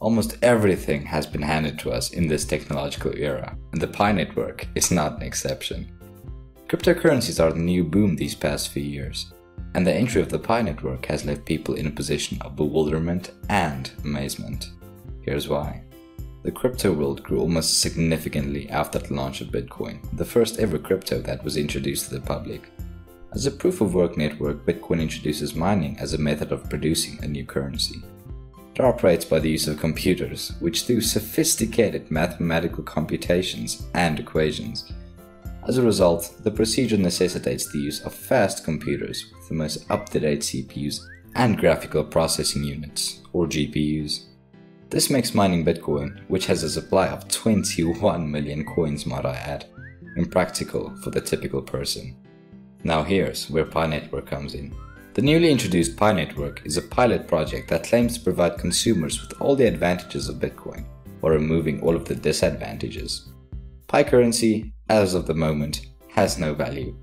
Almost everything has been handed to us in this technological era, and the Pi network is not an exception. Cryptocurrencies are the new boom these past few years, and the entry of the Pi network has left people in a position of bewilderment and amazement. Here's why. The crypto world grew almost significantly after the launch of Bitcoin, the first ever crypto that was introduced to the public. As a proof-of-work network, Bitcoin introduces mining as a method of producing a new currency. It operates by the use of computers, which do sophisticated mathematical computations and equations. As a result, the procedure necessitates the use of fast computers with the most up-to-date CPUs and graphical processing units, or GPUs. This makes mining Bitcoin, which has a supply of 21 million coins might I add, impractical for the typical person. Now here's where Pi Network comes in. The newly introduced Pi Network is a pilot project that claims to provide consumers with all the advantages of Bitcoin, while removing all of the disadvantages. Pi currency, as of the moment, has no value,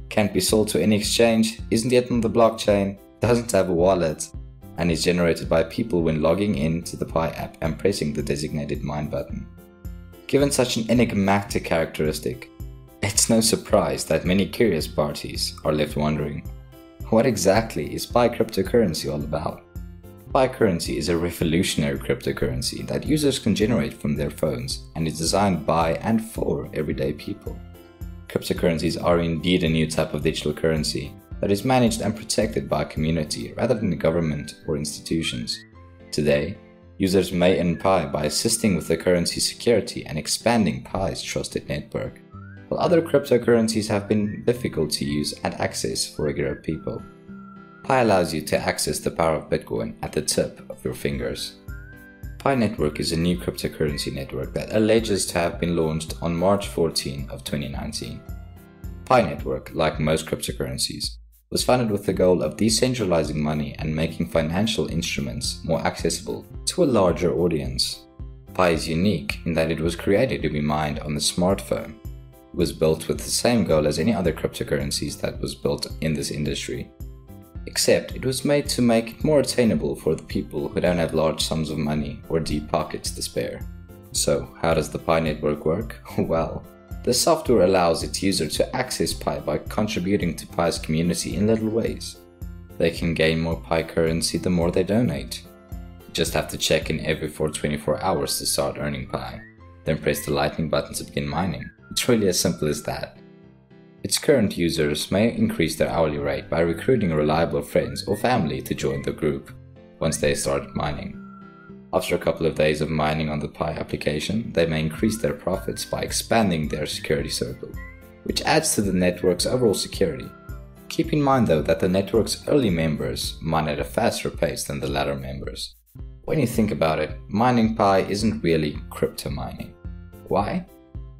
can't be sold to any exchange, isn't yet on the blockchain, doesn't have a wallet, and is generated by people when logging in to the Pi app and pressing the designated mine button. Given such an enigmatic characteristic, it's no surprise that many curious parties are left wondering, what exactly is Pi cryptocurrency all about? Pi currency is a revolutionary cryptocurrency that users can generate from their phones and is designed by and for everyday people. Cryptocurrencies are indeed a new type of digital currency that is managed and protected by a community rather than the government or institutions. Today, users may earn Pi by assisting with the currency's security and expanding Pi's trusted network, while other cryptocurrencies have been difficult to use and access for regular people. Pi allows you to access the power of Bitcoin at the tip of your fingers. Pi Network is a new cryptocurrency network that alleges to have been launched on March 14 of 2019. Pi Network, like most cryptocurrencies, was founded with the goal of decentralizing money and making financial instruments more accessible to a larger audience. Pi is unique in that it was created to be mined on the smartphone. It was built with the same goal as any other cryptocurrencies that was built in this industry, except it was made to make it more attainable for the people who don't have large sums of money or deep pockets to spare. So, how does the Pi network work? Well, the software allows its user to access Pi by contributing to Pi's community in little ways. They can gain more Pi currency the more they donate. You just have to check in every 24 hours to start earning Pi, then press the lightning button to begin mining. It's really as simple as that. Its current users may increase their hourly rate by recruiting reliable friends or family to join the group once they start mining. After a couple of days of mining on the Pi application, they may increase their profits by expanding their security circle, which adds to the network's overall security. Keep in mind though that the network's early members mine at a faster pace than the latter members. When you think about it, mining Pi isn't really crypto mining. Why?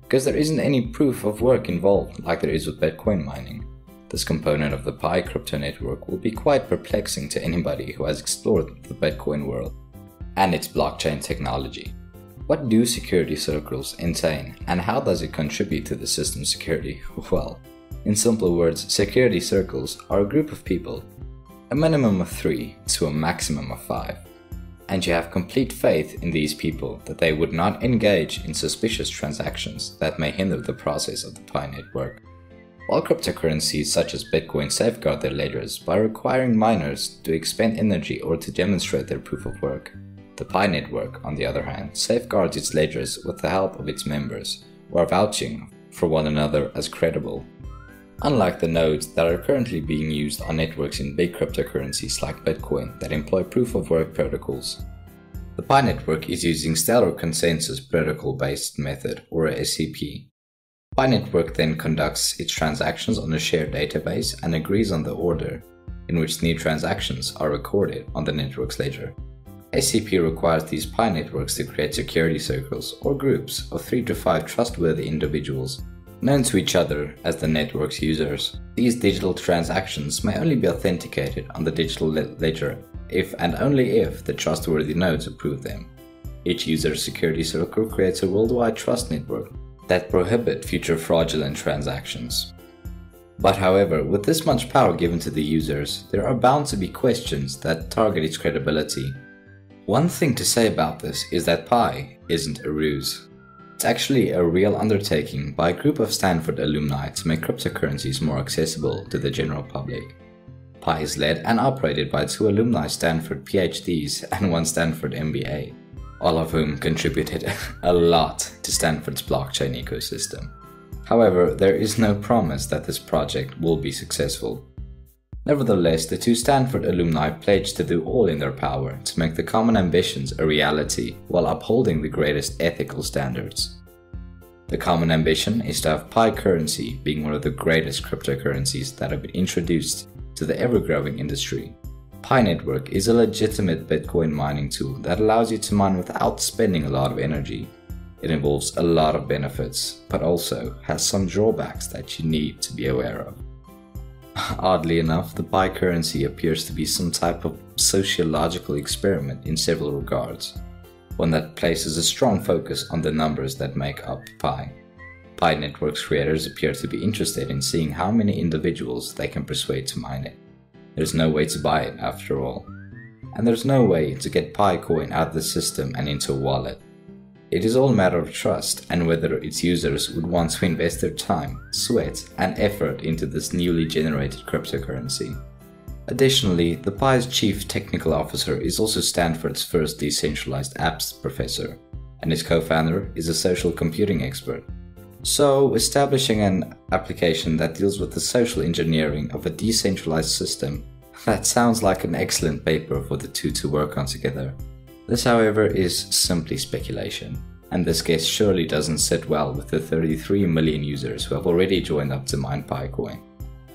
Because there isn't any proof of work involved like there is with Bitcoin mining. This component of the Pi crypto network will be quite perplexing to anybody who has explored the Bitcoin world and its blockchain technology. What do security circles entail, and how does it contribute to the system's security? Well, in simple words, security circles are a group of people, a minimum of 3 to a maximum of 5. And you have complete faith in these people that they would not engage in suspicious transactions that may hinder the process of the Pi network. While cryptocurrencies such as Bitcoin safeguard their ledgers by requiring miners to expend energy or to demonstrate their proof of work, the Pi network, on the other hand, safeguards its ledgers with the help of its members, who are vouching for one another as credible. Unlike the nodes that are currently being used on networks in big cryptocurrencies like Bitcoin that employ proof-of-work protocols, the Pi network is using Stellar Consensus Protocol-based method, or a SCP. Pi network then conducts its transactions on a shared database and agrees on the order in which new transactions are recorded on the network's ledger. SCP requires these Pi networks to create security circles or groups of 3 to 5 trustworthy individuals known to each other as the network's users. These digital transactions may only be authenticated on the digital ledger if and only if the trustworthy nodes approve them. Each user's security circle creates a worldwide trust network that prohibit future fraudulent transactions. But however, with this much power given to the users, there are bound to be questions that target its credibility. One thing to say about this is that Pi isn't a ruse. It's actually a real undertaking by a group of Stanford alumni to make cryptocurrencies more accessible to the general public. Pi is led and operated by 2 alumni Stanford PhDs and 1 Stanford MBA, all of whom contributed a lot to Stanford's blockchain ecosystem. However, there is no promise that this project will be successful. Nevertheless, the 2 Stanford alumni pledged to do all in their power to make the common ambitions a reality while upholding the greatest ethical standards. The common ambition is to have Pi currency being one of the greatest cryptocurrencies that have been introduced to the ever-growing industry. Pi Network is a legitimate Bitcoin mining tool that allows you to mine without spending a lot of energy. It involves a lot of benefits, but also has some drawbacks that you need to be aware of. Oddly enough, the Pi currency appears to be some type of sociological experiment in several regards, one that places a strong focus on the numbers that make up Pi. Pi Network's creators appear to be interested in seeing how many individuals they can persuade to mine it. There's no way to buy it after all, and there's no way to get Pi coin out of the system and into a wallet. It is all a matter of trust and whether its users would want to invest their time, sweat, and effort into this newly generated cryptocurrency. Additionally, the Pi's chief technical officer is also Stanford's first decentralized apps professor, and his co-founder is a social computing expert. So, establishing an application that deals with the social engineering of a decentralized system, that sounds like an excellent paper for the 2 to work on together. This, however, is simply speculation, and this guess surely doesn't sit well with the 33 million users who have already joined up to mine Pi coin,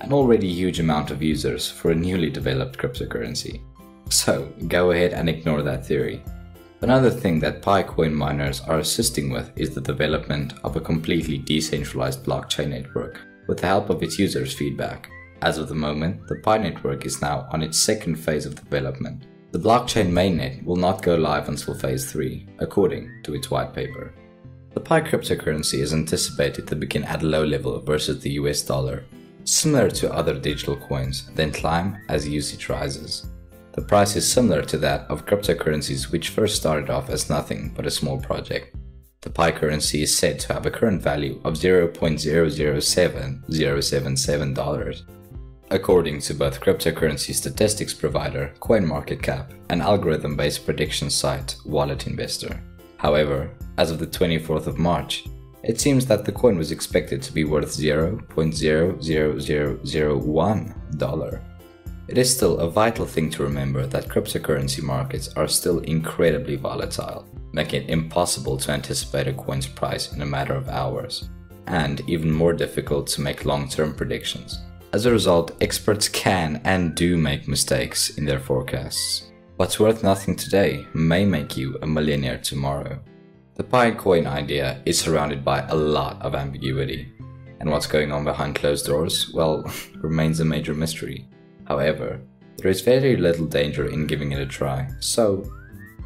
an already huge amount of users for a newly developed cryptocurrency. So, go ahead and ignore that theory. Another thing that Pi coin miners are assisting with is the development of a completely decentralized blockchain network with the help of its users' feedback. As of the moment, the Pi network is now on its 2nd phase of development. The blockchain mainnet will not go live until phase 3, according to its white paper. The Pi cryptocurrency is anticipated to begin at a low level versus the US dollar, similar to other digital coins, then climb as usage rises. The price is similar to that of cryptocurrencies which first started off as nothing but a small project. The Pi currency is said to have a current value of $0.007077, according to both cryptocurrency statistics provider CoinMarketCap and algorithm-based prediction site Wallet Investor. However, as of the 24th of March, it seems that the coin was expected to be worth $0.00001. It is still a vital thing to remember that cryptocurrency markets are still incredibly volatile, making it impossible to anticipate a coin's price in a matter of hours, and even more difficult to make long-term predictions. As a result, experts can and do make mistakes in their forecasts. What's worth nothing today may make you a millionaire tomorrow. The Pi coin idea is surrounded by a lot of ambiguity, and what's going on behind closed doors, well, remains a major mystery. However, there is very little danger in giving it a try, so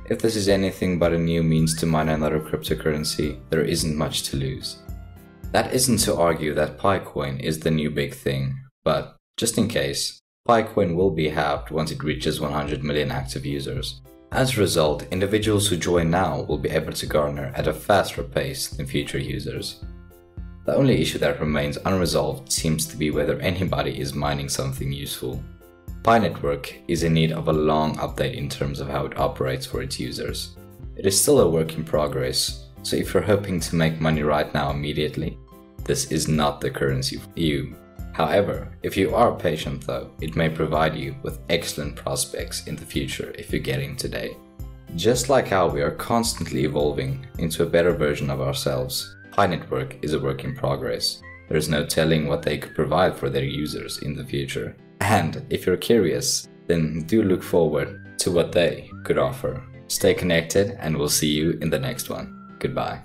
if this is anything but a new means to mine another cryptocurrency, there isn't much to lose. That isn't to argue that Pi coin is the new big thing, but just in case, Pi coin will be halved once it reaches 100 million active users. As a result, individuals who join now will be able to garner at a faster pace than future users. The only issue that remains unresolved seems to be whether anybody is mining something useful. Pi Network is in need of a long update in terms of how it operates for its users. It is still a work in progress, so if you're hoping to make money right now immediately, this is not the currency for you. However, if you are patient though, it may provide you with excellent prospects in the future if you get in today. Just like how we are constantly evolving into a better version of ourselves, Pi Network is a work in progress. There is no telling what they could provide for their users in the future. And if you're curious, then do look forward to what they could offer. Stay connected and we'll see you in the next one. Goodbye.